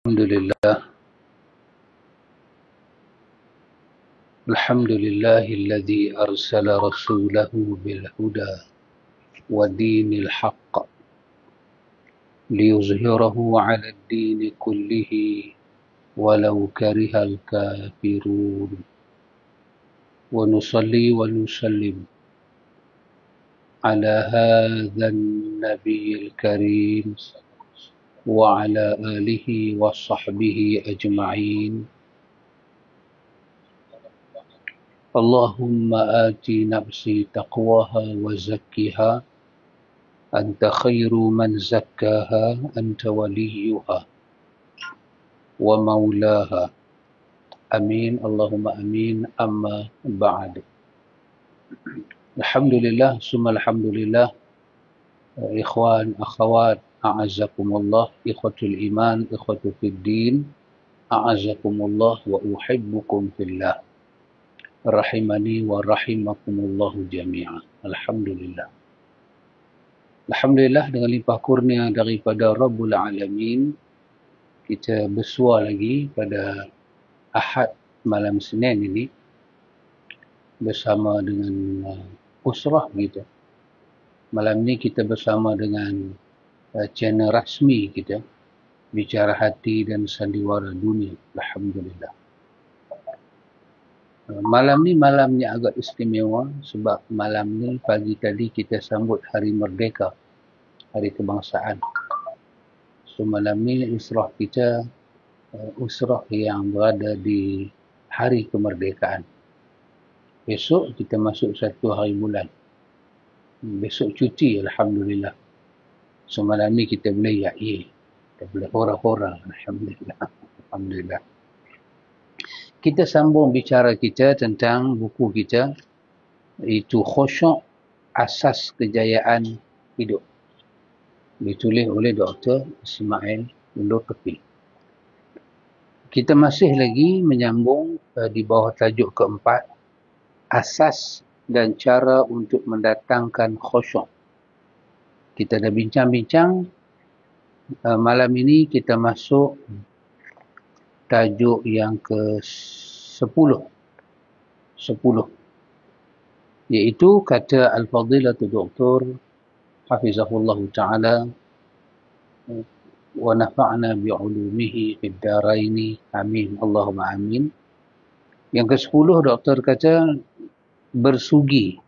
الحمد لله الذي أرسل رسوله بالهدى ودين الحق ليظهره على الدين كله ولو كره الكافرون ونصلي ونسلم على هذا النبي الكريم وعلى آله وصحبه أجمعين. اللهم آت نفسي تقواها وزكها أنت خير من زكاها أنت وليها ومولاها أمين اللهم أمين. أما بعد، الحمد لله ثم الحمد لله. إخوان أخوات أعزكم الله، إخوة الإيمان إخوة في الدين أعزكم الله وأحبكم في الله، rahimani wa rahimakumullahu jami'an. Alhamdulillah. Alhamdulillah, dengan limpah kurnia daripada Rabbul Alamin, kita bersua lagi pada Ahad malam Senin ini bersama dengan usrah kita. Malam ni kita bersama dengan channel rasmi kita, Bicara Hati dan Sandiwara Dunia. Alhamdulillah. Malam ni malamnya agak istimewa sebab malam ni pagi tadi kita sambut Hari Merdeka, Hari Kebangsaan. So malam ni usrah kita usrah yang berada di Hari Kemerdekaan. Besok kita masuk 1 hari bulan. Besok cuti, Alhamdulillah. So malam ni kita boleh ya-ye, kita boleh hora-hora. Alhamdulillah. Alhamdulillah. Kita sambung bicara kita tentang buku kita, iaitu Khusyuk Asas Kejayaan Hidup. Ditulis oleh Dr. Ismail Ulur Kepi. Kita masih lagi menyambung di bawah tajuk keempat, asas dan cara untuk mendatangkan khusyuk. Kita dah bincang-bincang. Malam ini kita masuk tajuk yang ke-10, iaitu kata Al-Fadilatu Dr. Hafizahullah Ta'ala wa nafa'na bi'ulumihi fid daraini amin Allahumma amin. Yang ke-10, doktor kata bersugi,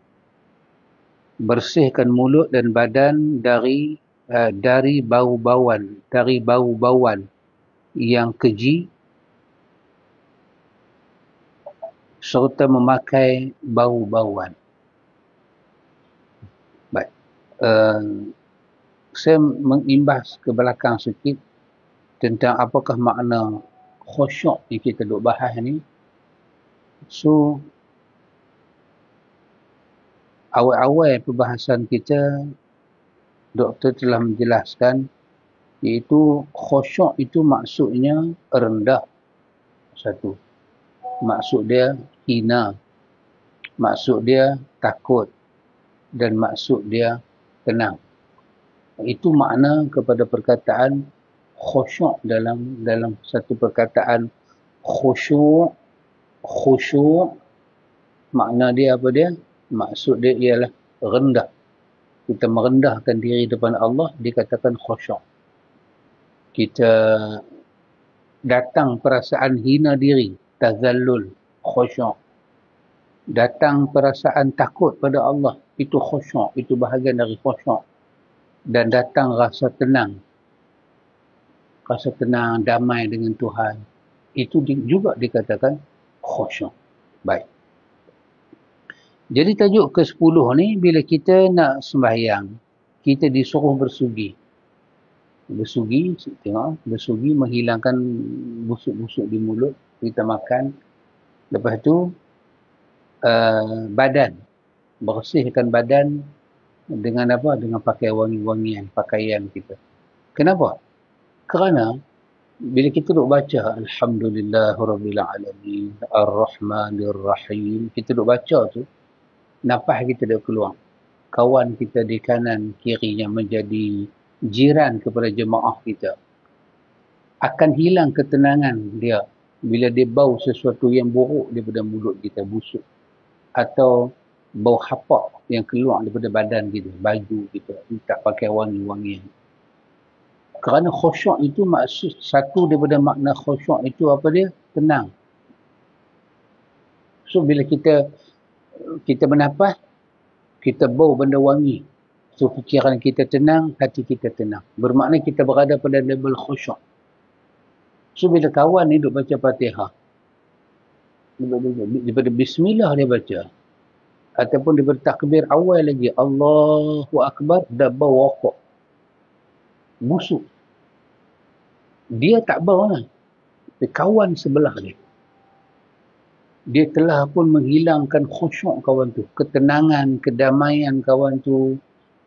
bersihkan mulut dan badan dari bau-bauan yang keji serta memakai bau-bauan. Baik. Saya mengimbas ke belakang sikit tentang apakah makna khusyuk yang kita duk bahas ni. So, awal-awal perbahasan kita, doktor telah menjelaskan, iaitu khusyuk itu maksudnya rendah. Satu. Maksud dia hina. Maksud dia takut. Dan maksud dia tenang. Itu makna kepada perkataan khusyuk dalam satu perkataan khusyuk. Khusyuk, makna dia apa dia? Maksud dia ialah rendah. Kita merendahkan diri depan Allah, dikatakan khusyuk. Kita datang perasaan hina diri, tazallul, khusyuk. Datang perasaan takut pada Allah, itu khusyuk, itu bahagian dari khusyuk. Dan datang rasa tenang, damai dengan Tuhan, itu juga dikatakan khusyuk. Baik. Jadi tajuk ke-10 ni, bila kita nak sembahyang, kita disuruh bersugi. Bersugi menghilangkan busuk-busuk di mulut, kita makan. Lepas tu badan, bersihkan badan dengan apa? Dengan pakai wangi-wangian pakaian kita. Kenapa? Kerana bila kita duk baca Alhamdulillahirabbil alamin Ar-Rahmanir-Rahim, kita duk baca tu, nafas kita dah keluar. Kawan kita di kanan kiri yang menjadi jiran kepada jemaah kita, akan hilang ketenangan dia bila dia bau sesuatu yang buruk daripada mulut kita, busuk, atau bau hapak yang keluar daripada badan kita, baju kita, tak pakai wangi-wangian. Kerana khusyuk itu maksud, satu daripada makna khusyuk itu apa dia? Tenang. So bila kita bernafas, kita bau benda wangi. So fikiran kita tenang, hati kita tenang. Bermakna kita berada pada level khusyuk. So bila kawan ni duk baca Fatihah, daripada bismillah dia baca, ataupun daripada takbir awal lagi, Allahu Akbar, dah bau rokok, busuk. Dia tak bau lah. Kawan sebelah dia telah pun menghilangkan khusyuk kawan tu, ketenangan, kedamaian kawan tu,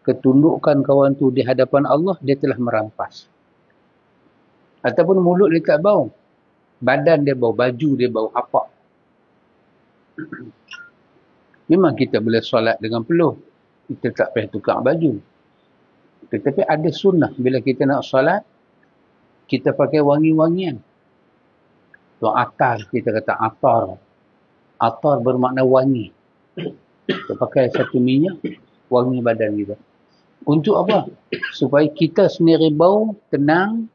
ketundukan kawan tu di hadapan Allah, dia telah merampas. Ataupun mulut dia tak bau, badan dia bau, baju dia bau, hapak. Memang kita boleh solat dengan peluh, kita tak payah tukar baju. Tetapi ada sunnah bila kita nak solat, kita pakai wangi-wangian. Tuan atar, kita kata atar. Atar bermakna wangi. Kita pakai satu minyak, wangi badan kita. Untuk apa? Supaya kita sendiri bau, tenang,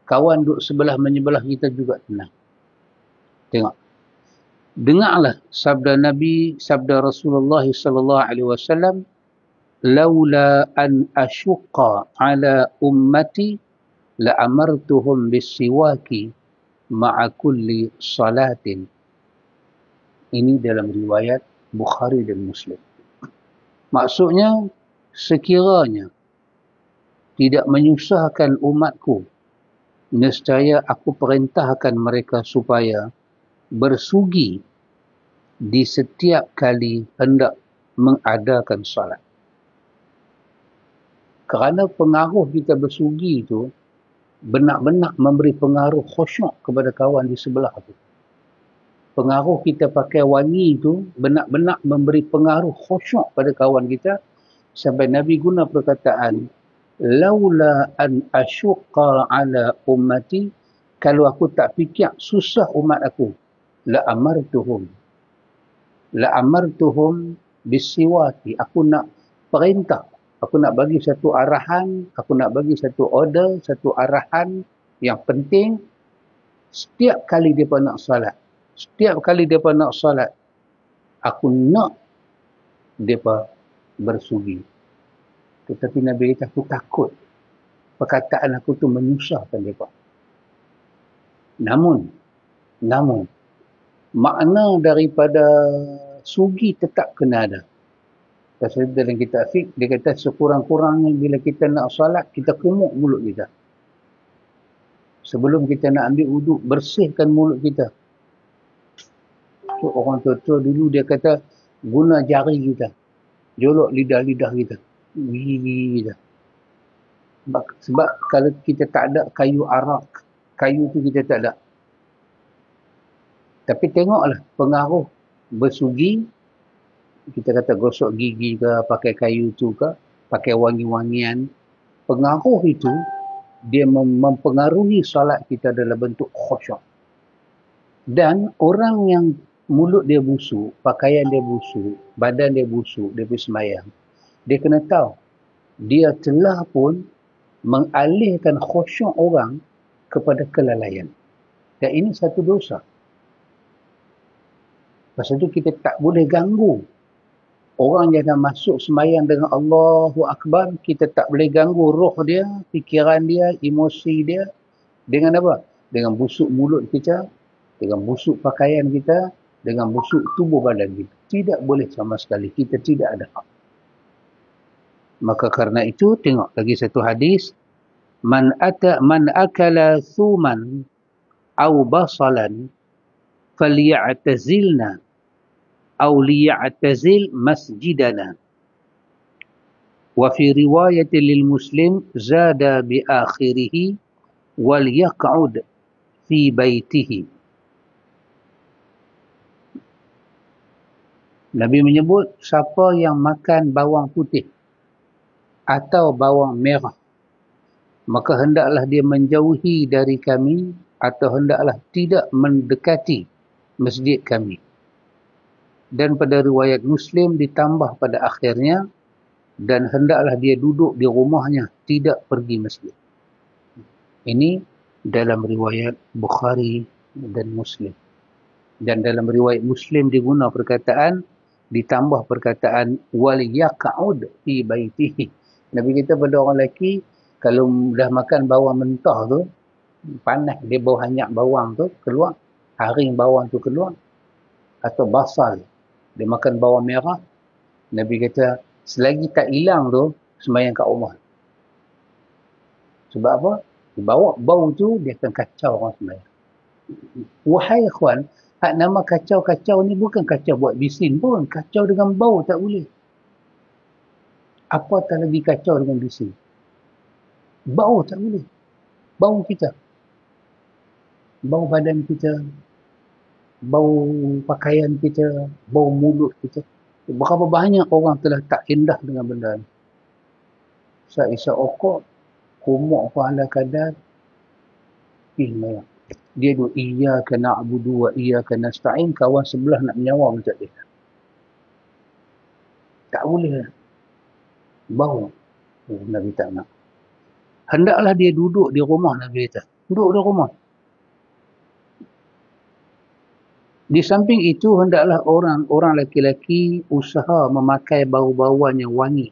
kawan duduk sebelah menyebelah kita juga tenang. Tengok. Dengarlah sabda Nabi, sabda Rasulullah sallallahu alaihi wasallam, laula an asyqa ala ummati la amartuhum bisiwaki ma'a kulli salatin. Ini dalam riwayat Bukhari dan Muslim. Maksudnya, sekiranya tidak menyusahkan umatku, nescaya aku perintahkan mereka supaya bersugi di setiap kali hendak mengadakan salat. Kerana pengaruh kita bersugi itu benar-benar memberi pengaruh khusyuk kepada kawan di sebelah itu. Pengaruh kita pakai wangi itu benar-benar memberi pengaruh khusyuk pada kawan kita, sampai Nabi guna perkataan laula an asyqa ala ummati, kalau aku tak fikir susah umat aku, la amartuhum bisiwaki, aku nak perintah, aku nak bagi satu arahan, aku nak bagi satu order, satu arahan yang penting. Setiap kali mereka nak salat, setiap kali mereka nak salat, aku nak mereka bersugi. Tetapi Nabi kata, aku takut perkataan aku tu menyusahkan mereka. Namun, makna daripada sugi tetap kena ada. Pasal dalam kitab fiqh, dia kata sekurang-kurangnya bila kita nak salat, kita kumuk mulut kita. Sebelum kita nak ambil wuduk, bersihkan mulut kita. So, orang tua dulu dia kata, guna jari kita. Jolok lidah-lidah kita. Gigi kita. Sebab kalau kita tak ada kayu arak, kayu tu kita tak ada. Tapi tengoklah pengaruh bersugi, kita kata gosok gigi ke, pakai kayu tu ke, pakai wangi-wangian. Pengaruh itu, dia mempengaruhi solat kita dalam bentuk khusyuk. Dan orang yang mulut dia busuk, pakaian dia busuk, badan dia busuk, dia pergi sembahyang, dia kena tahu, dia telah pun mengalihkan khusyuk orang kepada kelalaian. Dan ini satu dosa. Pasal itu kita tak boleh ganggu. Orang yang dah masuk sembahyang dengan Allahu Akbar, kita tak boleh ganggu roh dia, fikiran dia, emosi dia. Dengan apa? Dengan busuk mulut kita, dengan busuk pakaian kita, dengan busuk tubuh badan kita. Tidak boleh sama sekali. Kita tidak ada hak. Maka karena itu, tengok lagi satu hadis. Man akala thuman au basalan falyatazilna أو ليعتزل مسجدنا. وفي رواية للمسلم زاد بآخره وليقعد في بيته. Nabi menyebut siapa yang makan bawang putih atau bawang merah maka hendaklah dia menjauhi dari kami atau hendaklah tidak mendekati masjid kami. Dan pada riwayat Muslim ditambah pada akhirnya, dan hendaklah dia duduk di rumahnya, tidak pergi masjid. Ini dalam riwayat Bukhari dan Muslim. Dan dalam riwayat Muslim diguna perkataan, ditambah perkataan wal yaq'ud fi baitihi. Nabi kita pada orang lelaki, kalau dah makan bawang mentah tu, panas dia bau hanyak bawang tu keluar, haring bawang tu keluar, atau basal dia makan bawang merah, Nabi kata selagi tak hilang tu, sembahyang kat rumah. Sebab apa? Bawa bau tu dia akan kacau orang sembahyang. Wahai ikhwan, hak nama kacau-kacau ni bukan kacau buat bising pun, kacau dengan bau tak boleh. Apa tak lagi kacau dengan bising? Bau tak boleh. Bau kita, bau badan kita, bau pakaian kita, bau mulut kita. Berapa banyak orang telah tak indah dengan benda ni. Saya isap okok, kumuk apa ala kadar, dia tu iyyaka na'budu wa iyyaka nasta'in, kawan sebelah nak menyawa macam dia. Tak boleh. Bau. Nabi tak nak. Hendaklah dia duduk di rumah, Nabi kata. Duduk di rumah. Di samping itu, hendaklah orang lelaki-lelaki usaha memakai bau-bauan yang wangi.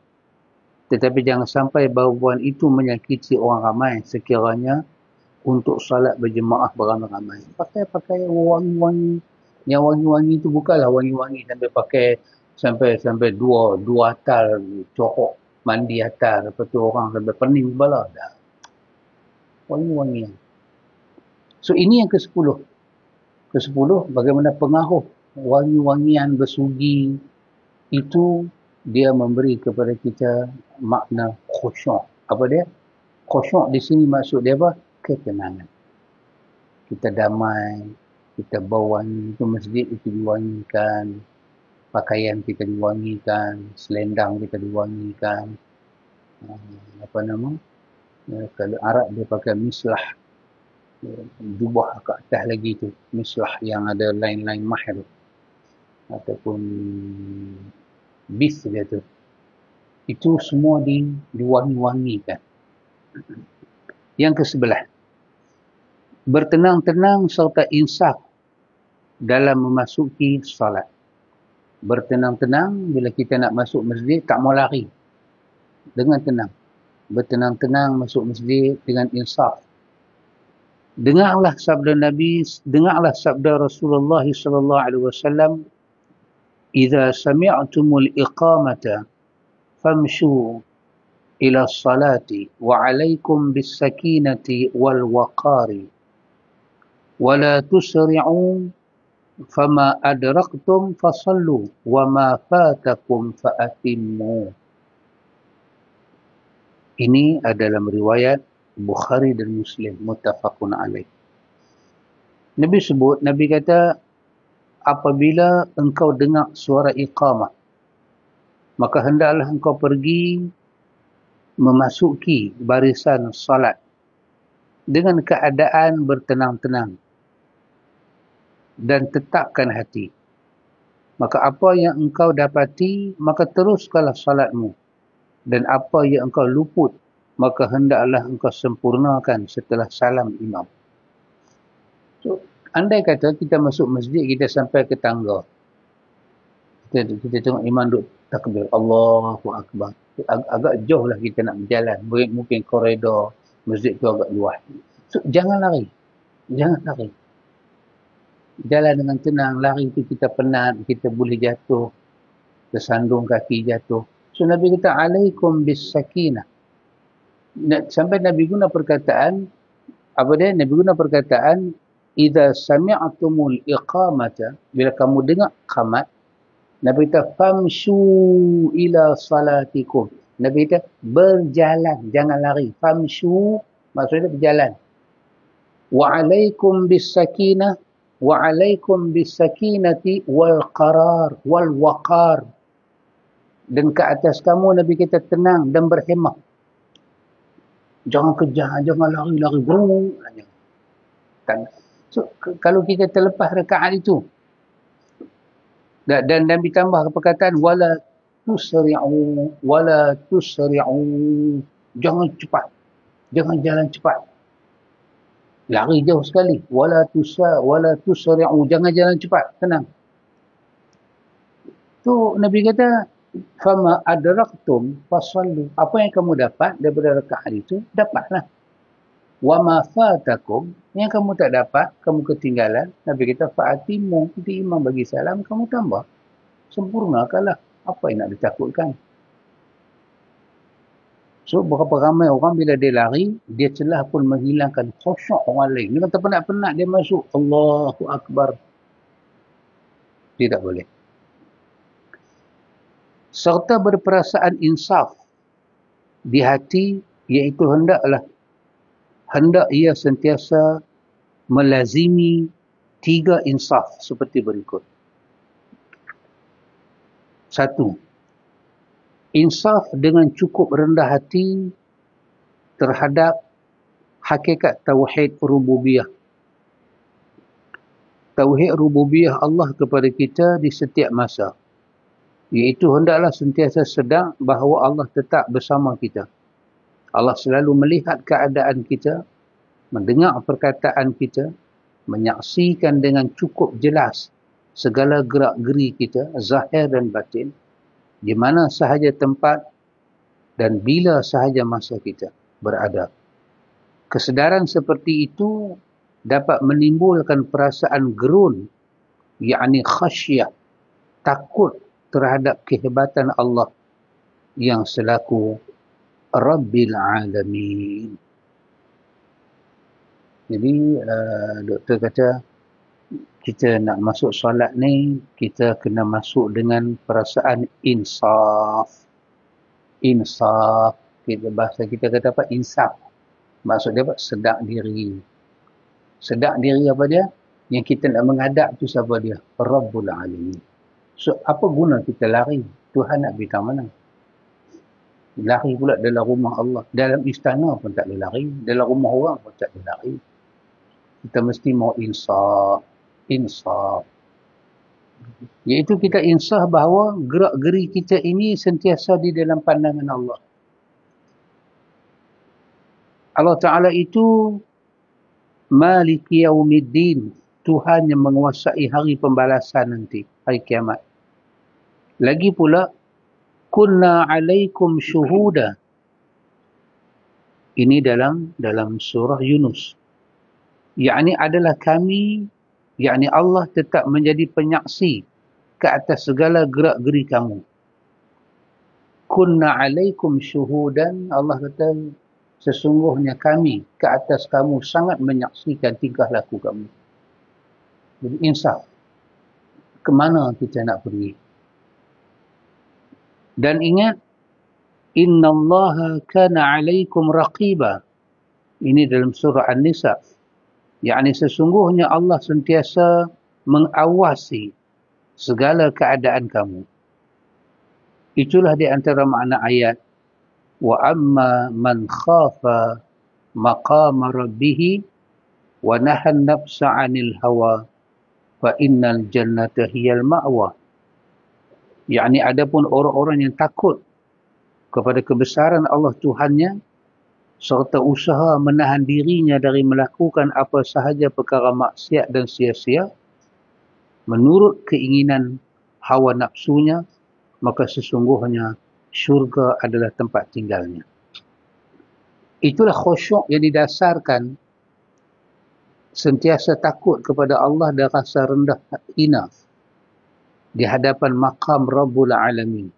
Tetapi jangan sampai bau-bauan itu menyakiti orang ramai sekiranya untuk salat berjemaah beramai-ramai. Pakai pakaian wangi-wangi. Yang wangi-wangi itu bukanlah wangi-wangi sampai pakai sampai dua atal corok mandi atal, lepas tu orang sampai pening kepala. Dah. Wangi-wangi. So ini yang ke-10. Ke-10, bagaimana pengaruh wangi-wangian bersugi itu dia memberi kepada kita makna khusyuk. Apa dia? Khusyuk di sini maksud dia apa? Ketenangan. Kita damai, kita bau wangi, itu masjid itu diwangikan, pakaian kita diwangikan, selendang kita diwangikan. Apa nama? Kalau Arab dia pakai mislah, jubah ke atas lagi tu, mislah yang ada line-line mah tu, ataupun bis dia tu, itu semua diwangi-wangikan. Yang ke-11, bertenang-tenang serta insaf dalam memasuki salat. Bertenang-tenang bila kita nak masuk masjid, tak mau lari, dengan tenang. Bertenang-tenang masuk masjid dengan insaf. Dengarlah sabda Nabi, dengarlah sabda Rasulullah sallallahu alaihi wasallam, "Idza sami'tumul iqamata famshu ila salati wa 'alaikum bis sakinati wal waqari wa la tusri'u fama adraktum fasallu wa ma fatakum fa'atimmu." Ini adalah riwayat Bukhari dan Muslim, muttafaqun alaih. Nabi kata, apabila engkau dengar suara iqamah, maka hendaklah engkau pergi memasuki barisan salat dengan keadaan bertenang-tenang dan tetapkan hati. Maka apa yang engkau dapati, maka teruskanlah salatmu. Dan apa yang engkau luput, maka hendaklah engkau sempurnakan setelah salam imam. So, andai kata kita masuk masjid, kita sampai ke tangga. Kita tengok imam duduk takbir, Allahu Akbar. Agak jauh lah kita nak berjalan. Mungkin koridor masjid tu agak luas. So, jangan lari. Jangan lari. Jalan dengan tenang. Lari tu kita penat, kita boleh jatuh. Tersandung kaki jatuh. So, Nabi kata, alaikum bis sakinah. Sampai Nabi guna perkataan, apa dia? Nabi guna perkataan, idza sami'tumul iqamata, bila kamu dengar qamat, Nabi kata, famshu ila salatikum. Nabi kata, berjalan, jangan lari. Famshu, maksudnya berjalan. Wa alaikum bis sakinah, wa alaikum bis sakinati wal qarar, wal waqar. Dan ke atas kamu, Nabi kita tenang dan berhemah. Jangan kejar, jangan lari-lari. Brung. Kan? So, kalau kita terlepas rakaat itu, dan ditambah perkataan wala tusri'u, jangan cepat, jangan jalan cepat, lari jauh sekali, wala tusri'u, jangan jalan cepat, tenang. Tu Nabi kata fama adraktum fasallu, apa yang kamu dapat daripada rakaat itu dapatlah. Wa ma fatakum, yang kamu tak dapat, kamu ketinggalan, Nabi kata fa'atimu, nanti imam bagi salam, kamu tambah, sempurnakanlah. Apa yang nak ditakutkan? So, berapa ramai orang bila dia lari, dia telah pun menghilangkan khusyuk orang lain. Dia kata penat-penat, dia masuk, Allahu Akbar. Tidak boleh. Serta berperasaan insaf di hati, iaitu hendak ia sentiasa melazimi 3 insaf seperti berikut. 1. Insaf dengan cukup rendah hati terhadap hakikat tauhid rububiyah. Tauhid rububiyah Allah kepada kita di setiap masa. Iaitu hendaklah sentiasa sedar bahawa Allah tetap bersama kita. Allah selalu melihat keadaan kita, mendengar perkataan kita, menyaksikan dengan cukup jelas segala gerak-geri kita, zahir dan batin, di mana sahaja tempat dan bila sahaja masa kita berada. Kesedaran seperti itu dapat menimbulkan perasaan gerun, yakni khasyah, takut terhadap kehebatan Allah yang selaku Rabbil Alamin. Jadi doktor kata kita nak masuk solat ni, kita kena masuk dengan perasaan insaf. Insaf. Bahasa kita kata apa? Insaf. Maksud dia apa? Sedar diri. Sedar diri apa dia? Yang kita nak menghadap tu siapa dia? Rabbul Alamin. So, apa guna kita lari? Tuhan nak pergi mana? Lari pula dalam rumah Allah. Dalam istana pun tak boleh lari. Dalam rumah orang pun tak boleh lari. Kita mesti mau insaf. Insaf. Iaitu kita insaf bahawa gerak-geri kita ini sentiasa di dalam pandangan Allah. Allah Ta'ala itu Maliki Yaumiddin, Tuhan yang menguasai hari pembalasan nanti, hari kiamat. Lagi pula, kunna alaikum syuhuda. Ini dalam surah Yunus. Yakni adalah kami, yakni Allah tetap menjadi penyaksi ke atas segala gerak-geri kamu. Kunna alaikum syuhudan, Allah kata sesungguhnya kami ke atas kamu sangat menyaksikan tingkah laku kamu. Jadi insaf. Kemana kita nak pergi? Dan ingat, innallaha kana alaikum raqiba. Ini dalam surah An-Nisa. Yakni sesungguhnya Allah sentiasa mengawasi segala keadaan kamu. Itulah di antara makna ayat. Wa amma man khafa maqama rabbih wa nahan nafsa 'anil hawa fa innal jannata hiyal ma'wa. Yakni adapun orang-orang yang takut kepada kebesaran Allah Tuhannya serta usaha menahan dirinya dari melakukan apa sahaja perkara maksiat dan sia-sia menurut keinginan hawa nafsunya, maka sesungguhnya syurga adalah tempat tinggalnya. Itulah khusyuk yang didasarkan sentiasa takut kepada Allah dan rasa rendah hina di hadapan maqam Rabbul Alamin.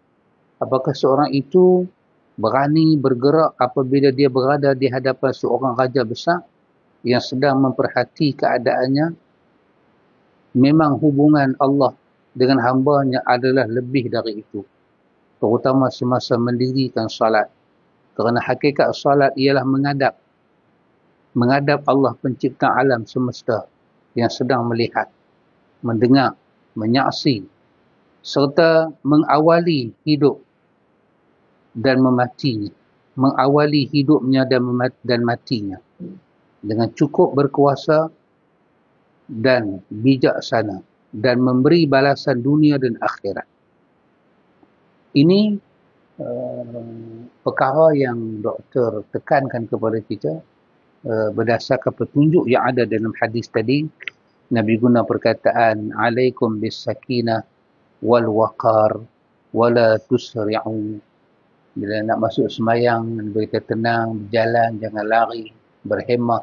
Apakah seorang itu berani bergerak apabila dia berada di hadapan seorang raja besar yang sedang memperhati keadaannya? Memang hubungan Allah dengan hamba-Nya adalah lebih dari itu. Terutama semasa mendirikan salat. Kerana hakikat salat ialah menghadap Allah pencipta alam semesta yang sedang melihat, mendengar, menyaksi serta mengawali hidup dan memati mengawali hidupnya dan matinya dengan cukup berkuasa dan bijaksana dan memberi balasan dunia dan akhirat. Ini perkara yang doktor tekankan kepada kita berdasarkan petunjuk yang ada dalam hadis tadi. Nabi guna perkataan alaikum bis sakinah wal waqar wala tusri'u. Bila nak masuk semayang, berita tenang, berjalan, jangan lari, berhemah,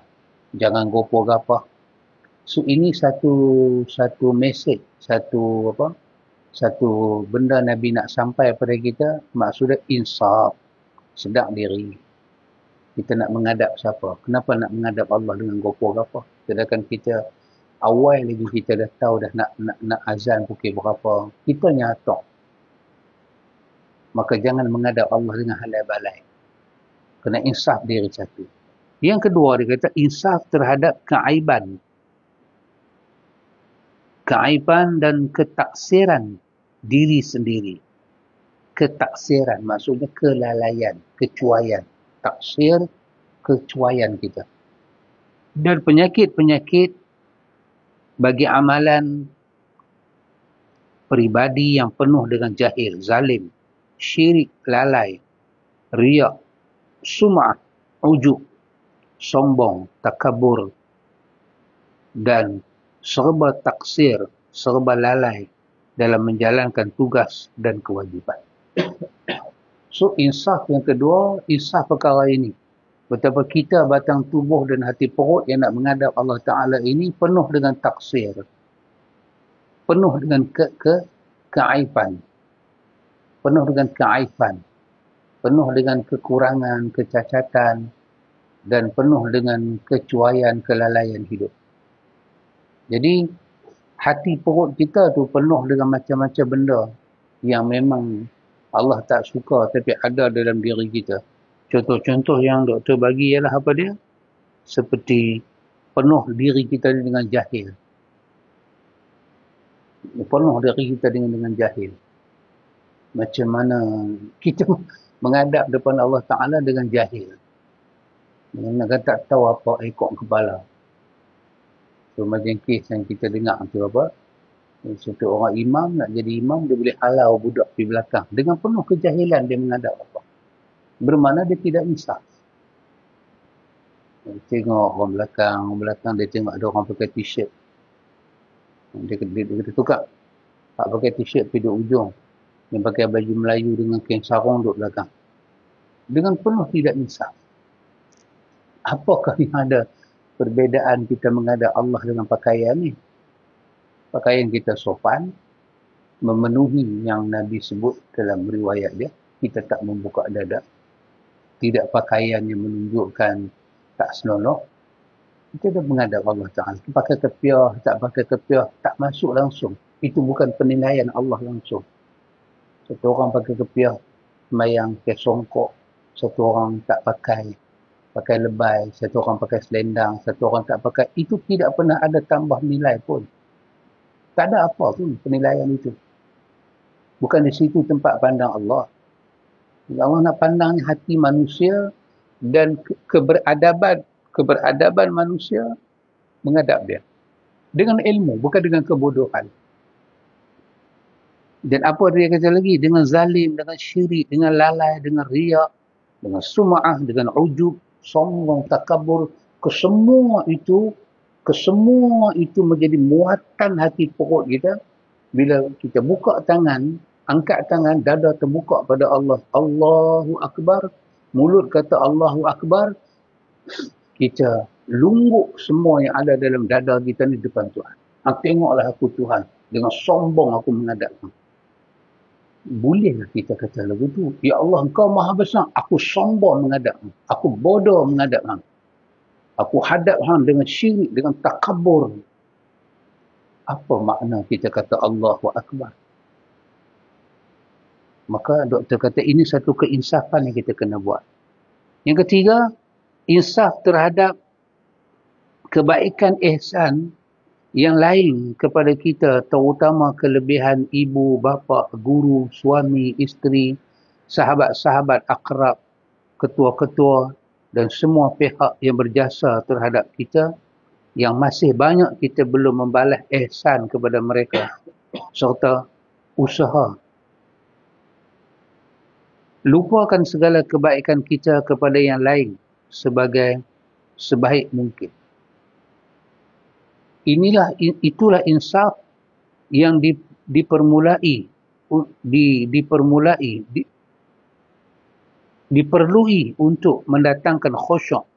jangan gopoh-gapah. So ini satu mesej, satu benda Nabi nak sampai pada kita, maksudnya insaf, sedar diri. Kita nak menghadap siapa? Kenapa nak menghadap Allah dengan gopoh-gapah? Sedangkan kita awal lagi kita dah tahu dah nak azan pukul berapa. Kita nyatok. Maka jangan menghadap Allah dengan halai balai. Kena insaf diri satu. Yang kedua, dia kata insaf terhadap keaiban. Keaiban dan ketaksiran diri sendiri. Ketaksiran maksudnya kelalaian, kecuaian. Taksir, kecuaian kita. Dan penyakit-penyakit bagi amalan peribadi yang penuh dengan jahil, zalim, syirik, lalai, riak, sum'ah, ujub, sombong, takabur, dan serba taksir, serba lalai dalam menjalankan tugas dan kewajipan. So, insaf yang kedua, insaf perkara ini. Betapa kita batang tubuh dan hati perut yang nak menghadap Allah Ta'ala ini penuh dengan taksir. Penuh dengan keaiban. Penuh dengan keaiban. Penuh dengan kekurangan, kecacatan, dan penuh dengan kecuaian, kelalaian hidup. Jadi, hati perut kita tu penuh dengan macam-macam benda yang memang Allah tak suka tapi ada dalam diri kita. Contoh-contoh yang doktor bagi ialah apa dia? Seperti penuh diri kita dengan jahil. Penuh diri kita dengan jahil. Macam mana kita menghadap depan Allah Ta'ala dengan jahil. Nak tak tahu apa ekor kepala. So, macam kes yang kita dengar tu apa? Satu orang imam, nak jadi imam, dia boleh halau budak di belakang. Dengan penuh kejahilan dia menghadap Allah. Bermakna dia tidak insaf. Tengok orang belakang dia tengok ada orang pakai t-shirt. Dia kata tukar. Tak pakai t-shirt pergi duduk ujung. Yang pakai baju Melayu dengan kain sarung duduk belakang. Dengan penuh tidak insaf. Apakah yang ada perbezaan kita menghadap Allah dengan pakaian ni? Pakaian kita sopan, memenuhi yang Nabi sebut dalam riwayat dia. Kita tak membuka dada. Tidak pakaian yang menunjukkan tak senonoh. Kita dah menghadap Allah Ta'ala. Pakai kepiah, tak pakai kepiah, tak masuk langsung. Itu bukan penilaian Allah langsung. Satu orang pakai kepiah, semayang pakai songkok. Satu orang tak pakai lebay. Satu orang pakai selendang. Satu orang tak pakai. Itu tidak pernah ada tambah nilai pun. Tak ada apa pun penilaian itu. Bukan di situ tempat pandang Allah. Allah nak pandangnya hati manusia dan keberadaban manusia menghadap dia. Dengan ilmu, bukan dengan kebodohan. Dan apa dia kata lagi? Dengan zalim, dengan syirik, dengan lalai, dengan riak, dengan sum'ah, dengan ujub, sombong, takabur. Kesemua itu menjadi muatan hati perut kita. Bila kita buka tangan, angkat tangan, dada terbuka pada Allah. Allahu Akbar. Mulut kata Allahu Akbar. Kita lungguk semua yang ada dalam dada kita ni depan Tuhan. Tengoklah aku Tuhan. Dengan sombong aku menghadapmu. Bolehlah kita kata lagu tu. Ya Allah, Engkau maha besar. Aku sombong menghadapmu. Aku bodoh menghadapmu. Aku hadap hang dengan syirik, dengan takabur. Apa makna kita kata Allahu Akbar? Maka doktor kata ini satu keinsafan yang kita kena buat. Yang ketiga, insaf terhadap kebaikan ihsan yang lain kepada kita, terutama kelebihan ibu, bapa, guru, suami, isteri, sahabat-sahabat, akrab, ketua-ketua dan semua pihak yang berjasa terhadap kita, yang masih banyak kita belum membalas ihsan kepada mereka, serta usaha lupakan segala kebaikan kita kepada yang lain sebaik mungkin. Itulah insaf yang diperlui untuk mendatangkan khusyuk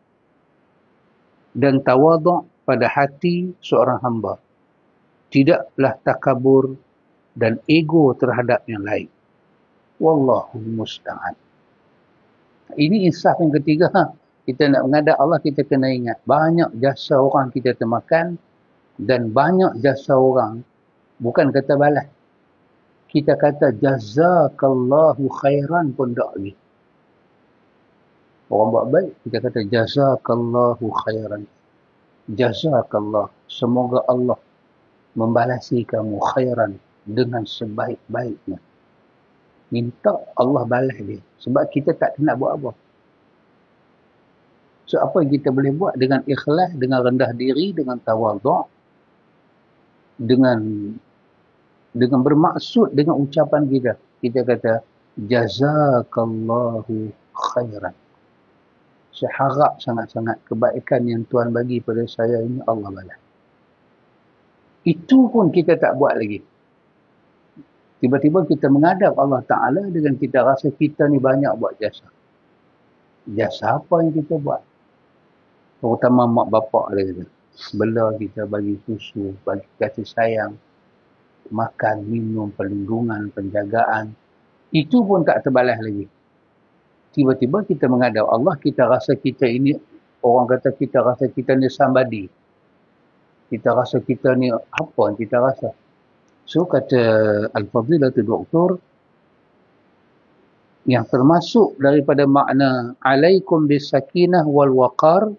dan tawaduk pada hati seorang hamba. Tidaklah takabur dan ego terhadap yang lain. Wallahu musta'an. Ini insaf yang ketiga. Kita nak menghadap Allah, kita kena ingat banyak jasa orang kita termakan, dan banyak jasa orang bukan kata balas. Kita kata jazakallahu khairan pun tak lagi. Orang buat baik, kita kata jazakallahu khairan. Jazakallah. Semoga Allah membalasi kamu khairan dengan sebaik-baiknya. Minta Allah balas dia. Sebab kita tak nak buat apa. So, apa yang kita boleh buat dengan ikhlas, dengan rendah diri, dengan tawaduk, dengan bermaksud dengan ucapan kita. Kita kata jazakallahu khairan. Saya harap sangat-sangat kebaikan yang Tuhan bagi pada saya ini Allah balas. Itu pun kita tak buat lagi. Tiba-tiba kita menghadap Allah Ta'ala dengan kita rasa kita ni banyak buat jasa. Jasa apa yang kita buat? Terutama mak bapak dia kata. Bela kita, bagi susu, bagi kasih sayang, makan, minum, perlindungan, penjagaan. Itu pun tak terbalas lagi. Tiba-tiba kita menghadap Allah, kita rasa kita ini, orang kata kita rasa kita ni somebody. Kita rasa kita ni apa yang kita rasa. So kata Al-Fadilatul Doktor, yang termasuk daripada makna alaikum bisakinah wal waqar,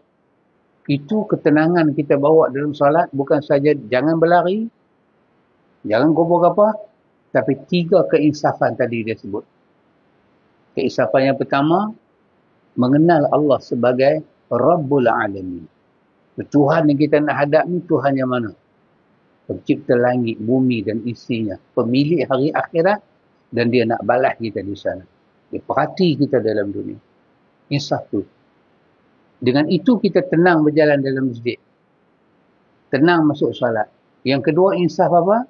itu ketenangan kita bawa dalam salat, bukan saja jangan berlari, jangan gobor-gabah, tapi 3 keinsafan tadi dia sebut. Keinsafan yang pertama, mengenal Allah sebagai Rabbul Alamin. Tuhan yang kita nak hadap ni Tuhan yang mana? Pencipta langit, bumi dan isinya. Pemilik hari akhirat, dan dia nak balas kita di sana. Dia perhati kita dalam dunia. Insaf tu. Dengan itu kita tenang berjalan dalam masjid. Tenang masuk salat. Yang kedua insaf apa?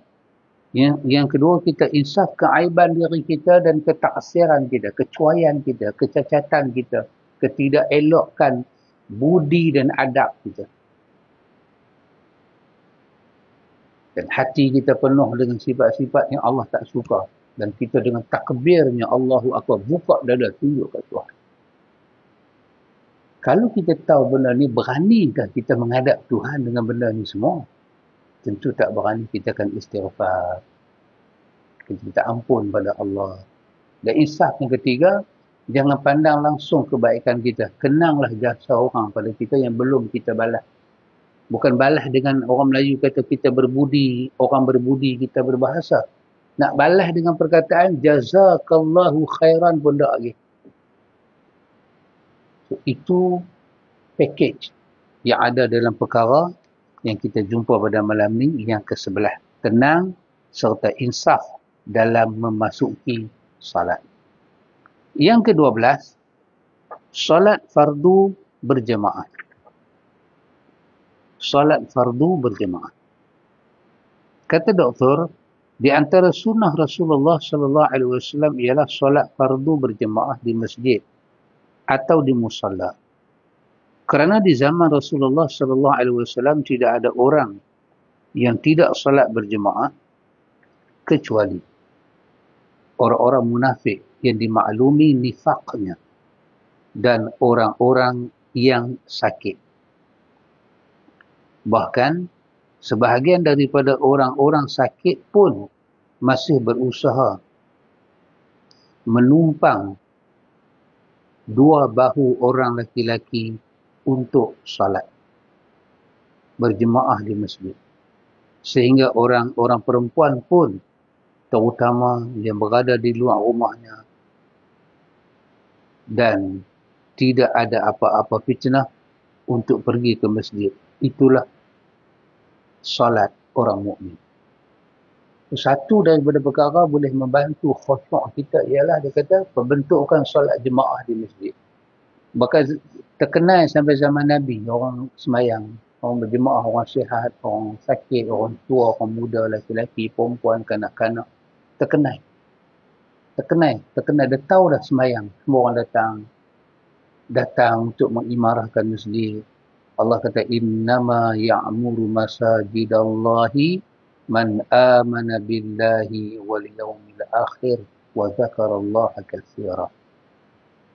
Yang kedua kita insaf keaiban diri kita dan ketaksiran kita, kecuaian kita, kecacatan kita, ketidakelokkan budi dan adab kita. Dan hati kita penuh dengan sifat-sifat yang Allah tak suka. Dan kita dengan takbirnya Allahu Akbar, buka dada, tunjuk kat Tuhan. Kalau kita tahu benda ni, beranikah kita menghadap Tuhan dengan benda ni semua? Tentu tak berani. Kita akan istighfar. Kita minta ampun pada Allah. Dan insaf yang ketiga, jangan pandang langsung kebaikan kita. Kenanglah jasa orang pada kita yang belum kita balas. Bukan balas dengan orang Melayu kata kita berbudi, orang berbudi, kita berbahasa. Nak balas dengan perkataan jazakallahu khairan pun tak lagi. So, itu package yang ada dalam perkara yang kita jumpa pada malam ni, yang ke-11. Tenang serta insaf dalam memasuki salat. Yang ke-12, salat fardu berjemaah. Salat fardu berjemaah. Kata doktor, di antara sunnah Rasulullah sallallahu alaihi wasallam ialah salat fardu berjemaah di masjid atau di musalla. Kerana di zaman Rasulullah sallallahu alaihi wasallam tidak ada orang yang tidak salat berjemaah kecuali orang-orang munafik yang dimaklumi nifaqnya dan orang-orang yang sakit. Bahkan sebahagian daripada orang-orang sakit pun masih berusaha menumpang 2 bahu orang lelaki untuk salat berjemaah di masjid. Sehingga orang-orang perempuan pun, terutama yang berada di luar rumahnya dan tidak ada apa-apa fitnah untuk pergi ke masjid. Itulah solat orang mukmin. Satu daripada perkara boleh membantu khusyuk kita ialah dia kata pembentukan solat jemaah di masjid. Bahkan terkenal sampai zaman Nabi, orang semayang, orang berjemaah, orang sihat, orang sakit, orang tua, orang muda, lelaki-lelaki, perempuan, kanak-kanak. Terkenal. Dia tahu dah semayang. Semua orang datang untuk mengimarahkan masjid. Allah kata, innama ya'muru masajidallahi man amana billahi wal yawmil akhir wa zakarallaha katsira.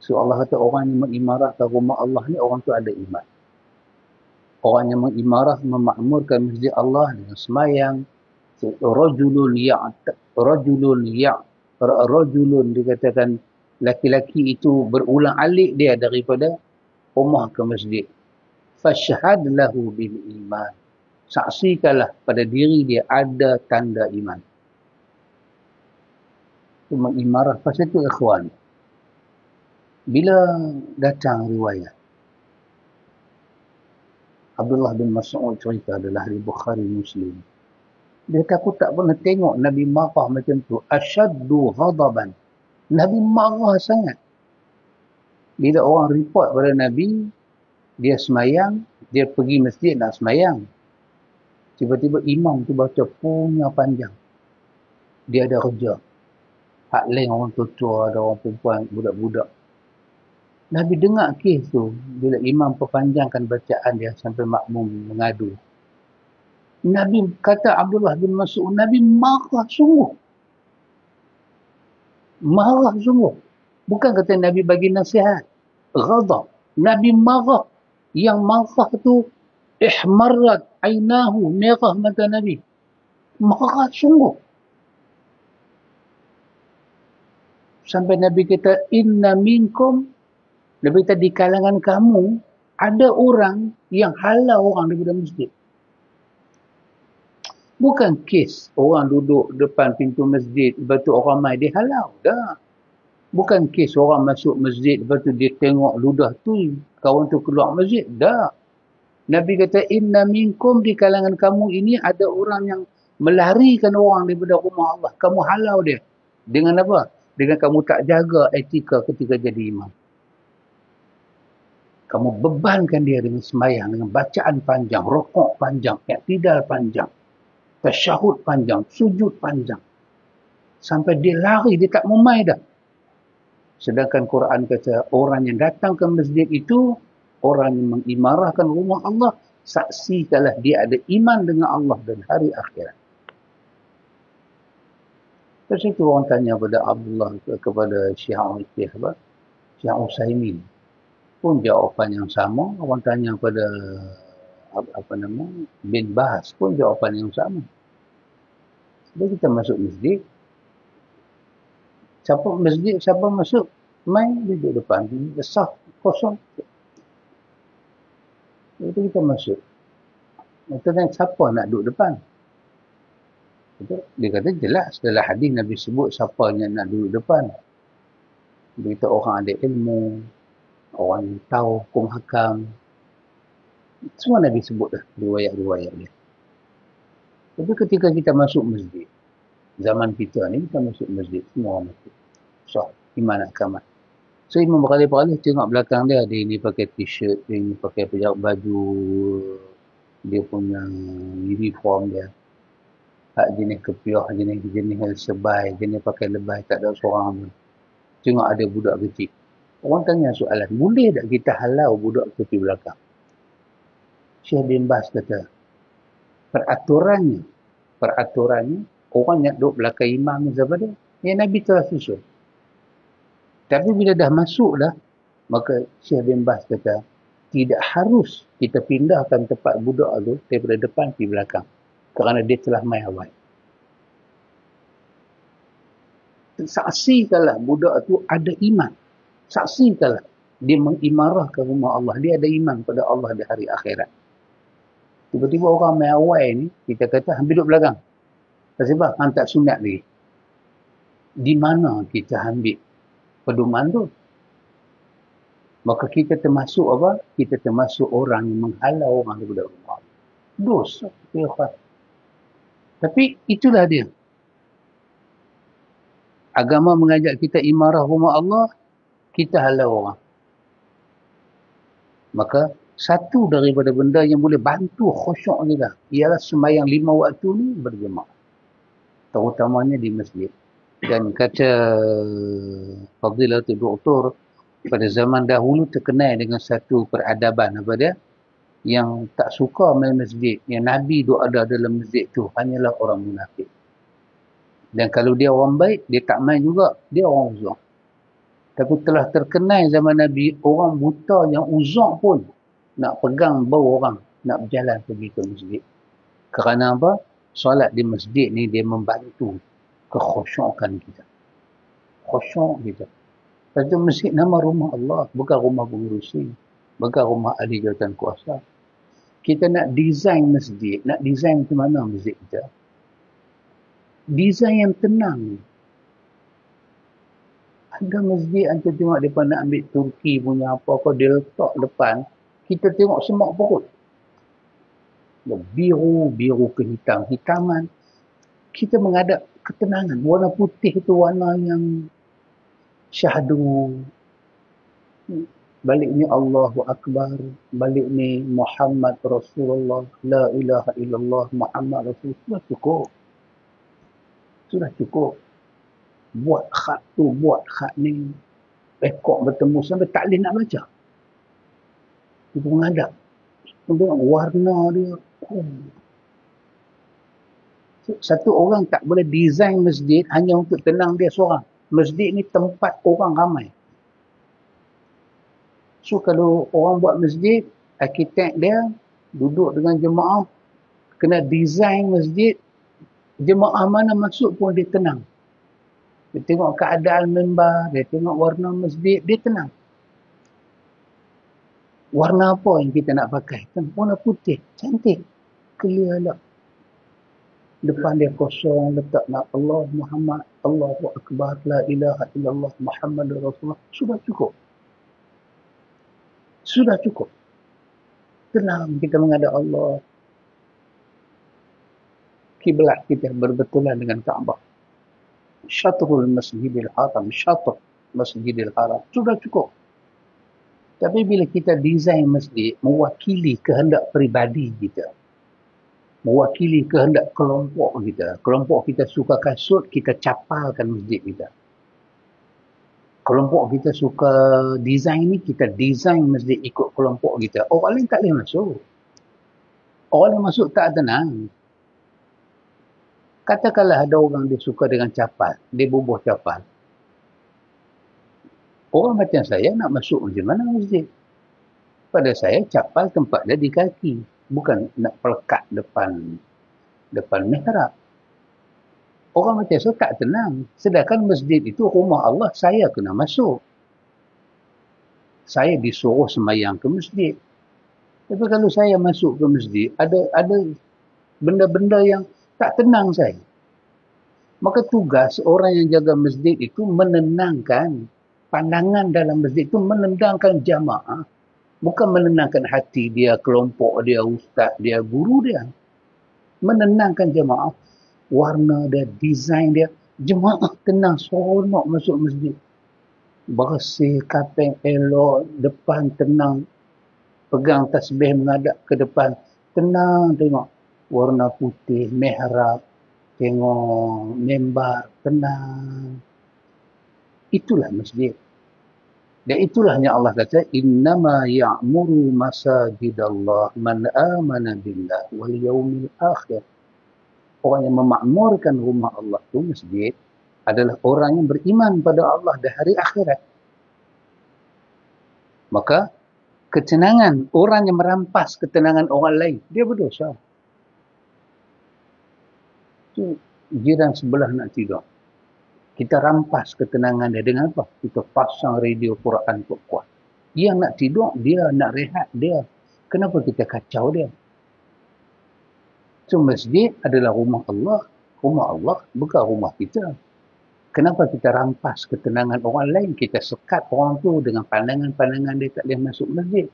So Allah kata orang yang mengimarahkan rumah Allah ni orang tu ada iman. Orang yang mengimarah memakmurkan masjid Allah dengan semayang, rajulun dikatakan laki-laki itu berulang alik dia daripada rumah ke masjid. Fashhad lahu bil iman. Saksikanlah pada diri dia ada tanda iman. Itu mengimarah. Pasal itu ikhwan, bila datang riwayat Abdullah bin Mas'ud cerita adalah di Bukhari Muslim. Dia kata, aku tak pernah tengok Nabi marah macam tu. Asyaddu ghadaban. Nabi marah sangat. Bila orang report pada Nabi, dia semayang, dia pergi masjid nak semayang. Tiba-tiba imam tu baca punya panjang. Dia ada kerja. Hak lain orang tua-tua, ada orang perempuan, budak-budak. Nabi dengar kes tu, bila imam perpanjangkan bacaan dia sampai makmum mengadu. Nabi kata Abdullah bin Mas'ud, Nabi marah sungguh. Marah sungguh. Bukan kata Nabi bagi nasihat. Ghadab. Nabi marah. Yang marah tu, ihmarrat ainahu, merah mata Nabi. Marah sungguh. Sampai Nabi kata, inna minkum, Nabi kata di kalangan kamu, ada orang yang halau orang daripada masjid. Bukan kes orang duduk depan pintu masjid, lepas tu orang mai dia halau. Dah. Bukan kes orang masuk masjid, lepas tu dia tengok ludah tu, kawan tu keluar masjid. Dah. Nabi kata, inna minkum, di kalangan kamu ini ada orang yang melarikan orang daripada rumah Allah. Kamu halau dia. Dengan apa? Dengan kamu tak jaga etika ketika jadi imam. Kamu bebankan dia dengan sembahyang, dengan bacaan panjang, rukuk panjang, i'tidal panjang, tasyahud panjang, sujud panjang. Sampai dia lari, dia tak memai dah. Sedangkan Quran kata, orang yang datang ke masjid itu, orang yang mengimarahkan rumah Allah, saksikanlah dia ada iman dengan Allah dan hari akhirat. Terus itu orang tanya kepada Abdullah, kepada Syekh Utsaimin. Pun jawapan yang sama. Orang tanya pada bin Baz pun jawapan yang sama. Bila kita masuk masjid, siapa masuk, main duduk depan, saf kosong. Itu kita masuk. Kita tanya siapa nak duduk depan. Dia kata jelas dalam hadis Nabi sebut siapa yang nak duduk depan. Dia kata orang ada ilmu, orang yang tahu hukum hakam. Semua Nabi sebut dah riwayat-riwayat dia. Tapi ketika kita masuk masjid, zaman kita ni kita masuk masjid, semua orang masuk. So, iman akamat. So, imam berkali-kali tengok belakang dia, dia ni pakai t-shirt, dia ni pakai baju, dia punya uniform dia. Hak jenis kepiah, jenis sebai, jenis pakai lebay, tak ada seorang pun. Tengok ada budak kecil. Orang tanya soalan, boleh tak kita halau budak tepi belakang? Syekh bin Baz kata, peraturannya, orang yang duduk belakang imam ni siapa dia? Yang Nabi telah susun. Tapi bila dah masuk dah, maka Syekh bin Baz kata, tidak harus kita pindahkan tempat budak tu daripada depan ke belakang. Kerana dia telah mai awal. Saksikanlah budak tu ada iman. Saksikanlah dia mengimarahkan rumah Allah. Dia ada iman pada Allah di hari akhirat. Tiba-tiba orang mai awal ni, kita kata, ambil duduk belakang. Sebab han tak sunat lagi. Di mana kita ambil pedoman tu? Maka kita termasuk apa? Kita termasuk orang yang menghalau orang daripada rumah. Dosa. Tapi itulah dia. Agama mengajak kita imarah rumah Allah, kita halau orang. Maka satu daripada benda yang boleh bantu khusyuk kita ialah sembahyang 5 waktu ni berjemaah. Terutamanya di masjid. Dan kata Fadilatul Doktor, pada zaman dahulu terkenal dengan satu peradaban apa dia? Yang tak suka main masjid. Yang Nabi duk ada dalam masjid tu hanyalah orang munafik. Dan kalau dia orang baik, dia tak main juga. Dia orang uzak. Tapi telah terkenal zaman Nabi, orang buta yang uzak pun nak pegang bau orang, nak berjalan pergi ke masjid. Kerana apa? Solat di masjid ni dia membantu kekhusyukan kita. Khusyuk kita. Lepas masjid nama rumah Allah, bukan rumah pengurusi, bukan rumah ahli jawatan kuasa. Kita nak design masjid, nak design ke mana masjid kita? Design yang tenang. Ada masjid antu tengok mereka nak ambil Turki punya apa-apa, dia letak depan, kita tengok semak perut. Biru kehitam-hitaman. Kita menghadap ketenangan. Warna putih itu warna yang syahdu. Balik ni Allahu Akbar. Balik ni Muhammad Rasulullah. La ilaha illallah Muhammad Rasulullah. Sudah cukup. Buat khat tu, buat khat ni. Rekod bertemu sampai tak boleh nak baca. Kita menghadap. Tengok warna dia. Satu orang tak boleh design masjid hanya untuk tenang dia seorang. Masjid ni tempat orang ramai. So kalau orang buat masjid, arkitek dia duduk dengan jemaah, kena design masjid, jemaah mana masuk pun dia tenang. Dia tengok keadaan mimbar, dia tengok warna masjid, dia tenang. Warna apa yang kita nak pakai? Warna putih, cantik, clear lah. Depan dia kosong, letak nak Allah Muhammad, Allahu Akbar, la ilaha illallah Muhammad Rasulullah. Sudah cukup. Sudah cukup. Tenang kita menghadap Allah. Kiblat kita berbetulan dengan Kaabah. Syatrul Masjidil Haram, syatr Masjidil Haram. Sudah cukup. Tapi bila kita design masjid mewakili kehendak peribadi kita, mewakili kehendak kelompok kita suka kasut, kita capalkan masjid kita. Kelompok kita suka design ni, kita design masjid ikut kelompok kita. Orang lain tak boleh masuk. Orang lain masuk tak tenang. Katakanlah ada orang dia suka dengan capal, dia bubuh capal. Orang macam saya nak masuk macam mana masjid? Pada saya capal tempat dia di kaki, bukan nak pelekat depan mihrab. Orang macam saya tak tenang. Sedangkan masjid itu rumah Allah, saya kena masuk. Saya disuruh sembahyang ke masjid. Tapi kalau saya masuk ke masjid, ada benda-benda yang tak tenang saya. Maka tugas orang yang jaga masjid itu menenangkan pandangan dalam masjid itu, menenangkan jamaah. Bukan menenangkan hati dia, kelompok dia, ustaz dia, guru dia. Menenangkan jamaah. Warna dia, design dia. Jemaah tenang, seronok masuk masjid. Bersih, kapeng elok, depan tenang. Pegang tasbih menghadap ke depan. Tenang tengok. Warna putih, mihrab. Tengok mimbar, tenang. Itulah masjid. Dan itulah yang Allah kata, innama ya'muru masajidallah man amana billah wal yaumil akhir. Orang yang memakmurkan rumah Allah itu masjid adalah orang yang beriman pada Allah dan hari akhirat. Maka ketenangan orang yang merampas ketenangan orang lain, dia berdosa. Itu jiran sebelah nak tidur. Kita rampas ketenangan dia dengan apa? Kita pasang radio Quran kuat-kuat. Dia nak tidur, dia nak rehat, dia. Kenapa kita kacau dia? So, masjid adalah rumah Allah. Rumah Allah bukan rumah kita. Kenapa kita rampas ketenangan orang lain? Kita sekat orang tu dengan pandangan-pandangan dia tak boleh masuk masjid.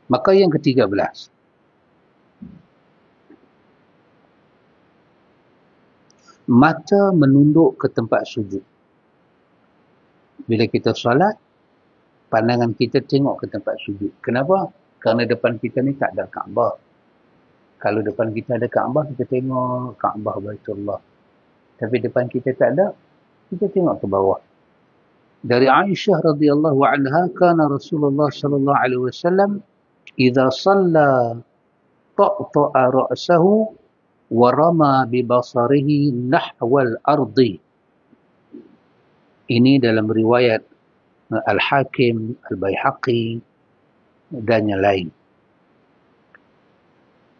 Maka yang ke-13. Mata menunduk ke tempat sujud. Bila kita solat, pandangan kita tengok ke tempat sujud. Kenapa? Kerana depan kita ni tak ada Kaabah. Kalau depan kita ada Kaabah, kita tengok Kaabah Baitullah. Tapi depan kita tak ada, kita tengok ke bawah. Dari Aisyah radhiyallahu anha, kana Rasulullah sallallahu alaihi wasallam idza shalla ta'ta'a ra'sahu wa rama bi basarihi nahwal ardi. Ini dalam riwayat Al-Hakim, Al-Baihaqi dan yang lain.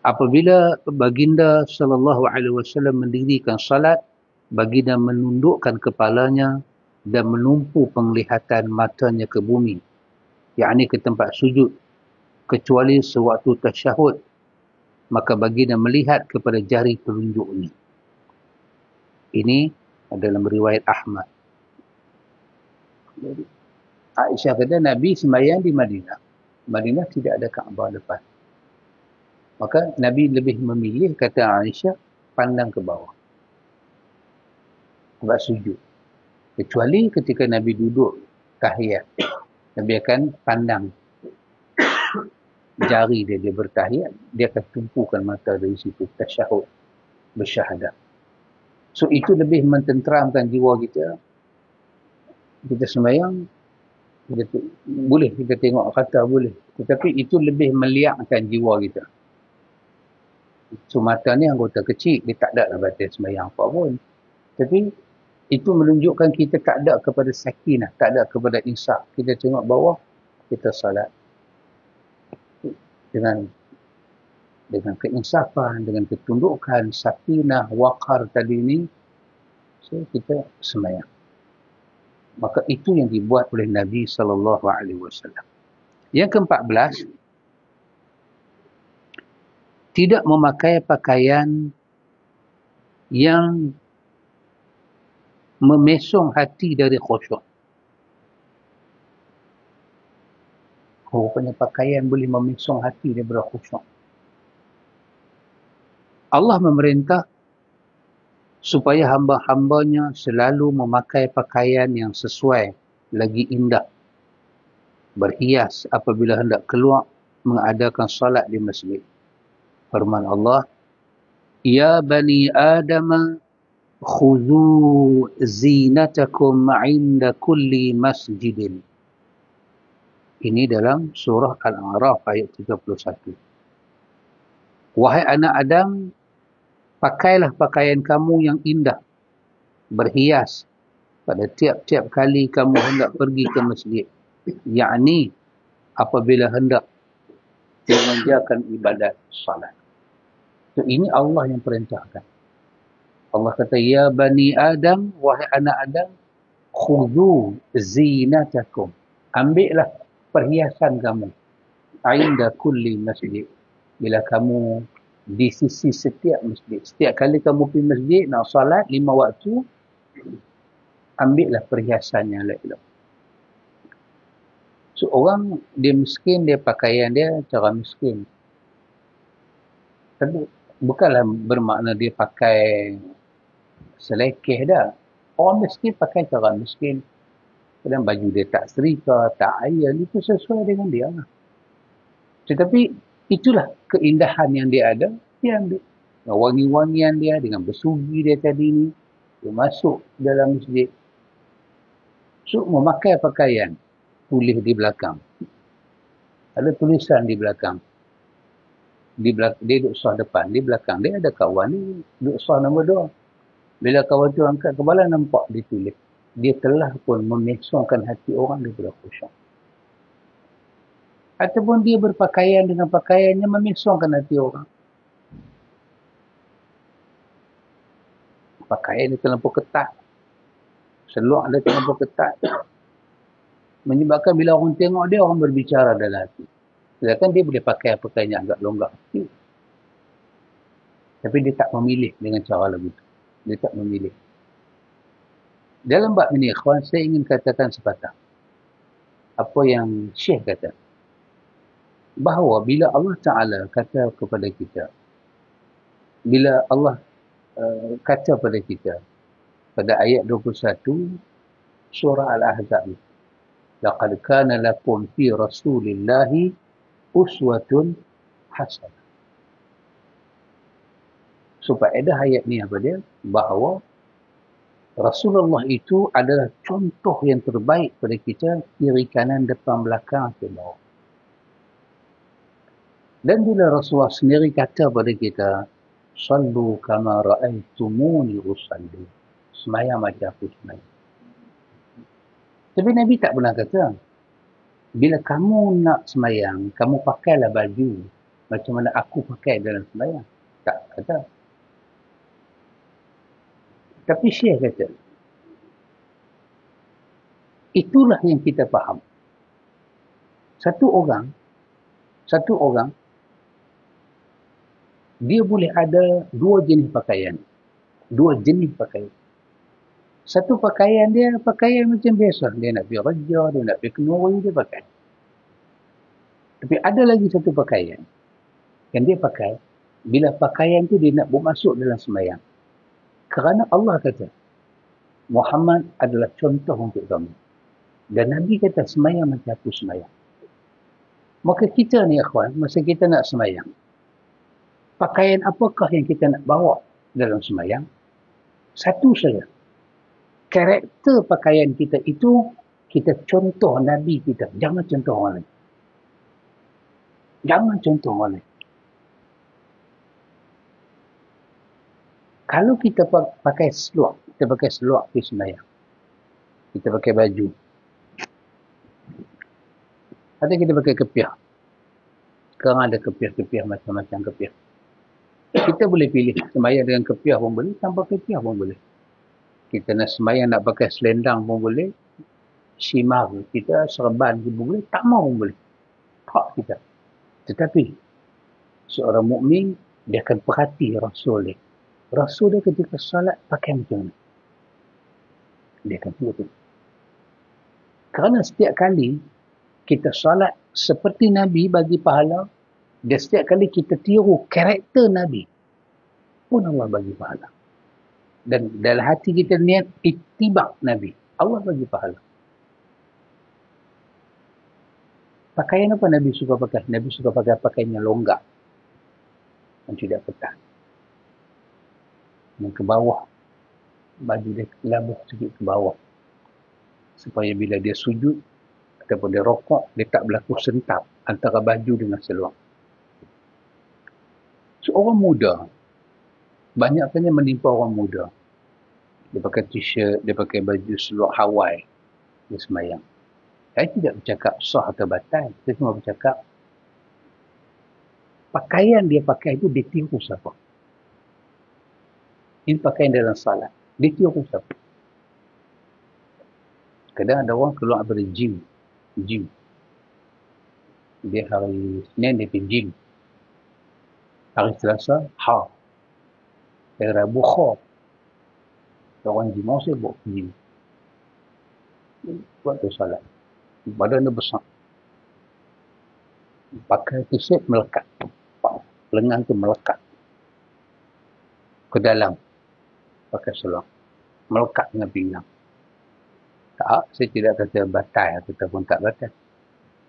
Apabila baginda sallallahu alaihi wasallam mendirikan salat, baginda menundukkan kepalanya dan menumpu penglihatan matanya ke bumi, yakni ke tempat sujud, kecuali sewaktu tasyahud, maka baginda melihat kepada jari telunjuknya. Ini dalam riwayat Ahmad. Jadi, Aisyah kata Nabi sembahyang di Madinah. Madinah tidak ada Kaabah depan. Maka Nabi lebih memilih, kata Aisyah, pandang ke bawah. Tempat sujud. Kecuali ketika Nabi duduk tahiyat. Nabi akan pandang jari dia bertahiyat. Dia akan tumpukan mata dari situ. Tasyahud. Bersyahadah. So itu lebih mententeramkan jiwa kita. Kita sembahyang, boleh kita tengok kata boleh. Tetapi itu lebih meliakkan jiwa kita. So mata ni anggota kecil, dia tak ada lah batas sembahyang apa pun. Tapi itu menunjukkan kita tak ada kepada sakinah, tak ada kepada insaf. Kita tengok bawah, kita salat. Dengan keinsafan, dengan ketundukan, sakinah, waqar tadi ni, so kita sembahyang. Maka itu yang dibuat oleh Nabi SAW. Yang ke-14, tidak memakai pakaian yang memesong hati dari khusyuk. Rupanya pakaian boleh memesong hati daripada khusyuk. Allah memerintah supaya hamba-hambanya selalu memakai pakaian yang sesuai, lagi indah, berhias apabila hendak keluar mengadakan salat di masjid. Firman Allah, Ya bani Adam, khudhu zinatakum inda kulli masjidin. Ini dalam surah Al-A'raf ayat 31. Wahai anak Adam, pakailah pakaian kamu yang indah, berhias pada tiap-tiap kali kamu hendak pergi ke masjid. Yakni apabila hendak mengerjakan ibadat salat. So, ini Allah yang perintahkan. Allah kata, Ya bani Adam, wahai anak Adam, khudhu zinatakum. Ambillah perhiasan kamu. Inda kulli masjid. Bila kamu di sisi setiap masjid. Setiap kali kamu pergi masjid, nak salat 5 waktu, ambillah perhiasan yang elok. So, orang dia miskin, dia pakaian dia cara miskin. Tapi bukanlah bermakna dia pakai selekeh dah. Orang miskin pakai cara miskin. Kadang baju dia tak serika, tak iron, itu sesuai dengan dia lah. Tetapi itulah keindahan yang dia ada, dia ambil. Dengan wangi-wangian dia, dengan bersugi dia tadi ni, dia masuk dalam masjid. So, memakai pakaian, tulis di belakang. Ada tulisan di belakang. Dia duduk sah depan, di belakang dia ada kawan ni duduk sah nombor 2. Bila kawan tu angkat kepala, nampak ditulis. Dia telah pun memesongkan hati orang daripada khusyuk. Ataupun dia berpakaian dengan pakaiannya memesongkan hati orang. Pakaian dia terlampau ketat. Seluar dia terlampau ketat. Menyebabkan bila orang tengok dia, orang berbicara dalam hati. Sedangkan dia boleh pakai pakaian yang agak longgar sikit. Tapi dia tak memilih dengan cara lagu itu. Dia tak memilih. Dalam bab ini, ikhwan, saya ingin katakan sepatah. Apa yang Syekh kata. Bahawa bila Allah Ta'ala kata kepada kita, bila Allah kata pada kita, pada ayat 21, surah Al-Ahzab, laqad kana lakum fi rasulillahi uswatun hasanah. So, faedah ayat ni apa dia? Bahawa Rasulullah itu adalah contoh yang terbaik pada kita, kiri kanan, depan, belakang, ke bawah. Dan bila Rasulullah sendiri kata pada kita, sallu kama ra'aitumuni usalli, semayang macam aku semayang. Tapi Nabi tak pernah kata, bila kamu nak semayang, kamu pakailah baju macam mana aku pakai dalam semayang. Tak kata. Tapi Syekh kata, itulah yang kita faham. Satu orang, dia boleh ada dua jenis pakaian. Satu pakaian dia, pakaian macam biasa. Dia nak pergi kerja, dia nak pergi kenuri, dia pakai. Tapi ada lagi satu pakaian yang dia pakai, bila pakaian tu dia nak masuk dalam sembahyang. Kerana Allah kata, Muhammad adalah contoh untuk kamu. Dan Nabi kata, sembahyang macam aku sembahyang. Maka kita ni, ikhwan, masa kita nak sembahyang, pakaian apakah yang kita nak bawa dalam sembahyang? Satu saja. Karakter pakaian kita itu, kita contoh Nabi kita. Jangan contoh orang lain. Jangan contoh orang lain. Kalau kita pakai seluar, pergi sembahyang. Kita pakai baju. Atau kita pakai kepiah. Sekarang ada kepiah-kepiah, macam-macam kepiah. Kita boleh pilih sembahyang dengan kepiah pun boleh, tanpa kepiah pun boleh. Kita nak sembahyang nak pakai selendang pun boleh, shimar kita, serban pun boleh, tak mau pun boleh. Hak kita. Tetapi, seorang mukmin dia akan perhati Rasul dia. Rasul dia ketika salat pakai macam mana? Dia akan tengok. Kerana setiap kali kita salat seperti Nabi bagi pahala, dan setiap kali kita tiru karakter Nabi, pun Allah bagi pahala. Dan dalam hati kita niat ittiba' Nabi, Allah bagi pahala. Pakaian apa Nabi suka pakai? Nabi suka pakai pakaian yang longgar, yang tidak ketat. Yang ke bawah, baju dia labuh sikit ke bawah. Supaya bila dia sujud, ataupun dia rokok, dia tak berlaku sentap antara baju dengan seluar. Seorang muda, banyaknya menimpa orang muda. Dia pakai t-shirt, dia pakai baju seluar Hawaii, dia semayang. Saya tidak bercakap sah atau batal. Saya cuma bercakap, pakaian dia pakai itu dia tiru siapa. Ini pakaian dalam salat. Dia tiru siapa. Kadang ada orang keluar dari gym. Dia hari Senin dia pergi gym. Hari Selasa, Hari Rabu, orang gym, saya buat gym. Buat tu salat. Badan dia besar. Pakai t-shirt melekat. Lengan tu melekat ke dalam. Pakai seluar. Melekat dengan pinggang. Tak, saya tidak kata batal ataupun tak batal.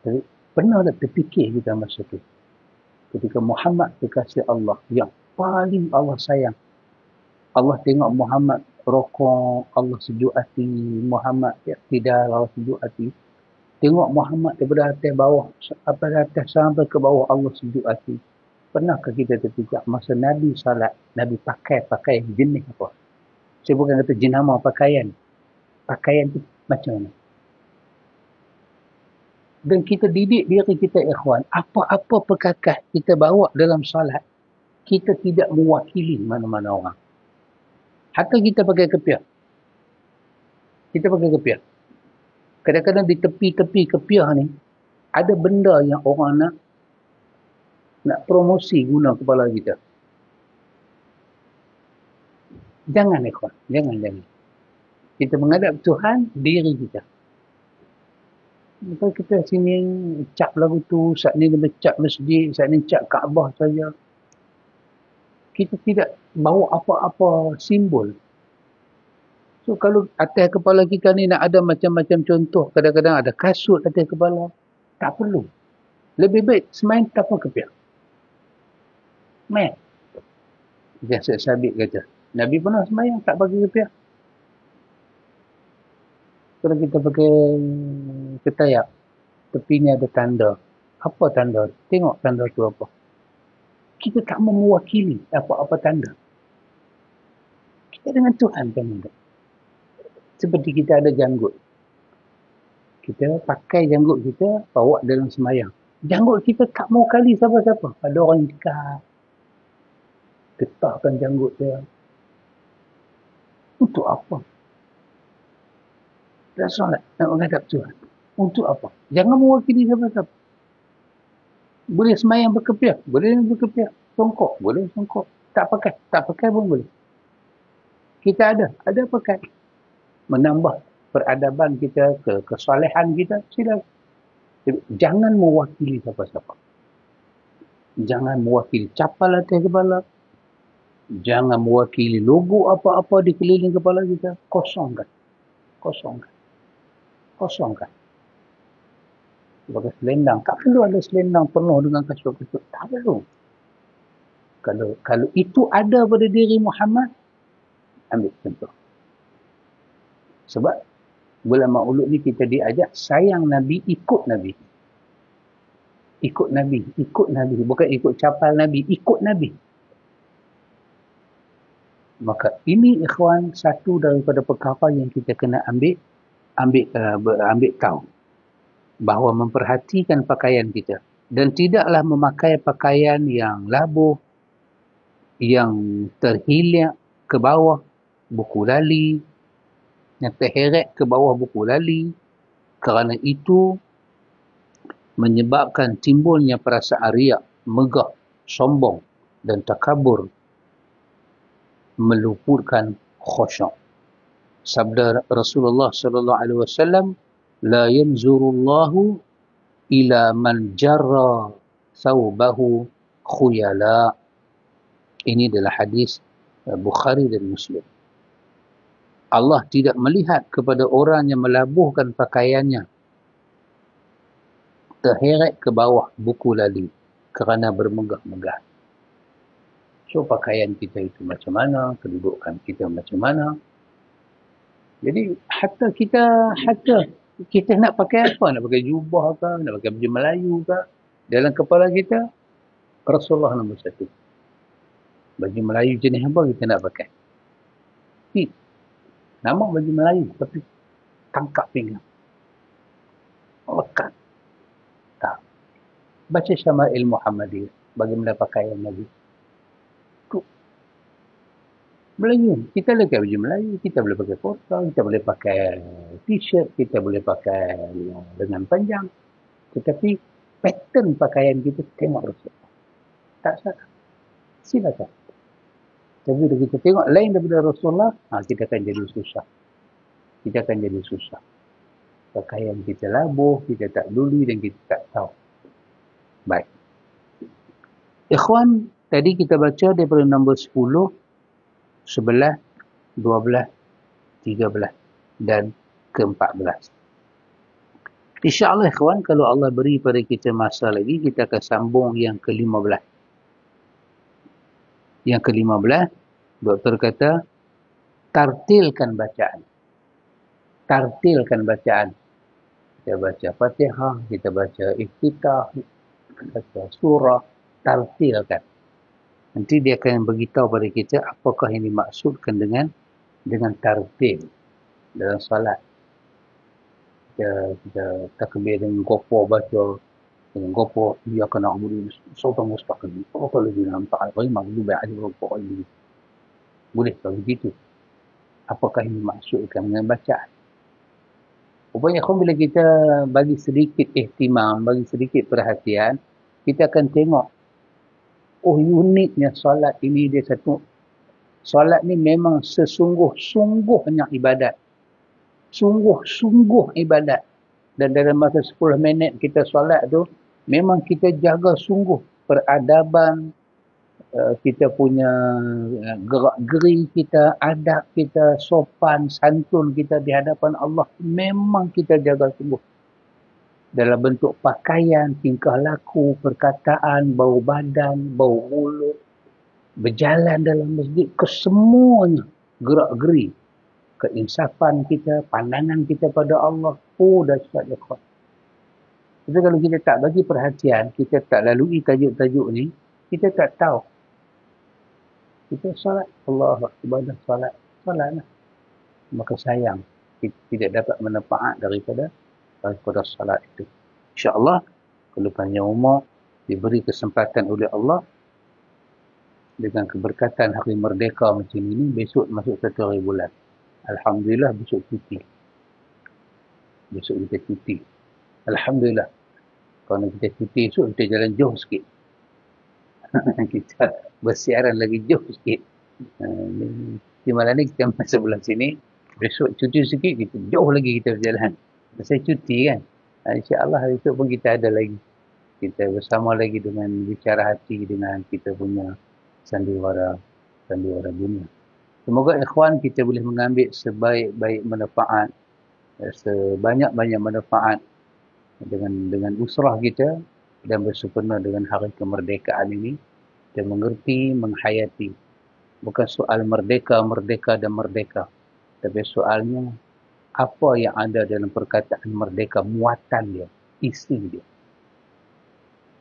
Tapi pernah tak terfikir kita masa tu? Ketika Muhammad kekasih Allah yang paling Allah sayang. Allah tengok Muhammad rokok, Allah sejuk hati. Muhammad iktidal, Allah sejuk hati. Tengok Muhammad daripada atas bawah, atas sampai ke bawah, Allah sejuk hati. Pernahkah kita terfikir masa Nabi salat, Nabi pakai jenis apa? Saya bukan kata jenama pakaian. Pakaian tu macam mana? Dan kita didik diri kita, ikhwan, apa-apa perkakas kita bawa dalam salat, kita tidak mewakili mana-mana orang. Hatta kita pakai kepiah. Kadang-kadang di tepi-tepi kepiah ni, ada benda yang orang nak promosi guna kepala kita. Jangan, ikhwan. Jangan. Kita menghadap Tuhan, diri kita. Lepas kita sini cap lagu tu, saat ni dia cap masjid, saat ni cap Kaabah saja. Kita tidak bawa apa-apa simbol. So kalau atas kepala kita ni nak ada macam-macam contoh, kadang-kadang ada kasut atas kepala, tak perlu. Lebih baik semain tanpa kepiak. Main. Yang sabit kata, Nabi pernah semayang tak pakai kepiak. Kalau kita pakai ketayak, tepinya ada tanda. Apa tanda? Tengok tanda tu apa. Kita tak mewakili apa-apa tanda. Kita dengan Tuhan kan. Seperti kita ada janggut. Kita pakai janggut kita, bawa dalam semayang. Janggut kita tak mewakili siapa-siapa. Ada orang ikat, getahkan janggut dia. Untuk apa? Dah solat, nak menghadap Tuhan. Untuk apa? Jangan mewakili siapa-siapa. Boleh semayang berkepiak, boleh berkepiak. Songkok, boleh songkok. Tak pakai pun boleh. Kita ada pakai. Menambah peradaban kita, kesolehan kita, silakan. Jangan mewakili siapa-siapa. Jangan mewakili capal atas kepala. Jangan mewakili logo apa-apa di keliling kepala kita. Kosongkan. Sebagai selendang. Tak perlu ada selendang penuh dengan kasut-kasut. Tak perlu. Kalau itu ada pada diri Muhammad, ambil contoh. Sebab bulan Maulud ni kita diajak sayang Nabi, ikut Nabi. Ikut Nabi. Bukan ikut capal Nabi, ikut Nabi. Maka ini ikhwan satu daripada perkara yang kita kena ambil tahu. Bahawa memperhatikan pakaian kita. Dan tidaklah memakai pakaian yang labuh, yang terhilak ke bawah buku lali, yang terheret ke bawah buku lali. Kerana itu menyebabkan timbulnya perasaan riak, megah, sombong dan takabur, meluputkan khusyuk. Sabda Rasulullah sallallahu alaihi wasallam, la yanzurullahu ila man jarra thawbahu khuyala. Ini adalah hadis Bukhari dan Muslim. Allah tidak melihat kepada orang yang melabuhkan pakaiannya terheret ke bawah buku lali kerana bermegah-megah. So pakaian kita itu macam mana, kedudukan kita macam mana. Jadi kita nak pakai apa? Nak pakai jubah ke? Nak pakai baju Melayu ke? Dalam kepala kita, Rasulullah nombor satu. Baju Melayu jenis apa kita nak pakai? Nama baju Melayu, tapi tangkap pinggang. Lekat. Tak. Baca Syama'il Muhammadiyah. Bagaimana pakaian Nabi. Melayu. Kita boleh pakai baju Melayu, kita boleh pakai kurta, kita boleh pakai t-shirt, kita boleh pakai lengan panjang. Tetapi pattern pakaian kita tengok Rasulullah. Tak salah. Silakan. Tapi bila kita tengok lain daripada Rasulullah, kita akan jadi susah. Pakaian kita labuh, kita tak peduli dan kita tak tahu. Baik. Ikhwan, tadi kita baca daripada nombor 10, 11, 12, 13 dan ke-14. InsyaAllah ikhwan, kalau Allah beri pada kita masa lagi, kita akan sambung yang ke-15. Yang ke-15, doktor kata, tartilkan bacaan. Kita baca Fatihah, kita baca Iftitah, kita baca surah, tartilkan. Nanti dia akan beritahu pada kita apakah yang dimaksudkan dengan tartil dalam salat. Kita takbir dengan gopo baca, dengan gopo dia kena amudu sultan mustaqim. Apa lagi nampak al-ghaib maghdubi alaihim waladdallin. Boleh kalau begitu. Apakah yang dimaksudkan dengan bacaan? Rupanya bila kita bagi sedikit ihtimam, bagi sedikit perhatian, kita akan tengok uniknya solat ini dia satu. Solat ni memang sesungguh-sungguhnya ibadat. sungguh-sungguh ibadat. Dan dalam masa 10 minit kita solat tu, memang kita jaga sungguh peradaban, kita punya gerak-geri kita, adab kita, sopan, santun kita di hadapan Allah. Memang kita jaga sungguh. Dalam bentuk pakaian, tingkah laku, perkataan, bau badan, bau mulut, berjalan dalam masjid, kesemuanya gerak-geri. Keinsafan kita, pandangan kita pada Allah. Oh, dahsyat ya kawan. Tapi kalau kita tak bagi perhatian, kita tak lalui tajuk-tajuk ni, kita tak tahu. Kita salat, Allah ibadah salat, salat lah. Maka sayang, kita tidak dapat manfaat daripada salat itu. InsyaAllah, kalau panjang umur, diberi kesempatan oleh Allah, dengan keberkatan hari merdeka macam ini, besok masuk 1 hari bulan. Alhamdulillah, besok cuti. Besok kita cuti. Alhamdulillah. Kalau kita cuti esok, kita jalan jauh sikit. Kita bersiaran lagi jauh sikit. Di malam ni kita masuk bulan sini. Besok cuti sikit, kita jauh lagi kita berjalan. Saya cuti kan. InsyaAllah hari esok pun kita ada lagi. Kita bersama lagi dengan bicara hati dengan kita punya sandiwara dunia. Semoga ikhwan kita boleh mengambil sebaik-baik manfaat, sebanyak-banyak manfaat dengan usrah kita dan bersempena dengan hari kemerdekaan ini dan mengerti, menghayati. Bukan soal merdeka, tapi soalnya apa yang ada dalam perkataan merdeka, muatan dia, isi dia.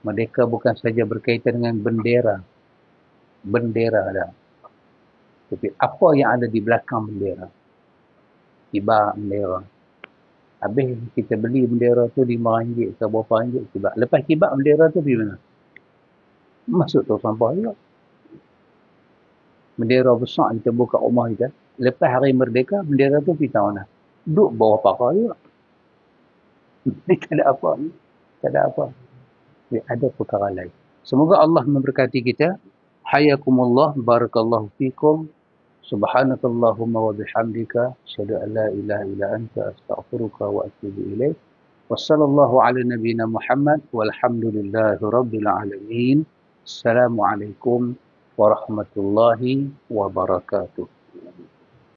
Merdeka bukan saja berkaitan dengan bendera dah. Tapi apa yang ada di belakang bendera. Kibar bendera. Habis kita beli bendera tu RM5 ke berapa ringgit kibar. Lepas kibar bendera tu pergi mana? Masuk tu sampah juga. Bendera besar kita buka rumah kita. Lepas hari merdeka, bendera tu pergi mana? Duduk bawah pakar juga. Tak ada apa. Tak ada apa. Ada perkara lain. Semoga Allah memberkati kita. Hayakumullah, barakallahu fikum. Subhanakallahumma wa bihamdika asyhadu an la ilaha illa anta astaghfiruka wa atubu ilaik. Wassallallahu ala nabiyyina Muhammad walhamdulillahi rabbil alamin. Assalamualaikum warahmatullahi wabarakatuh.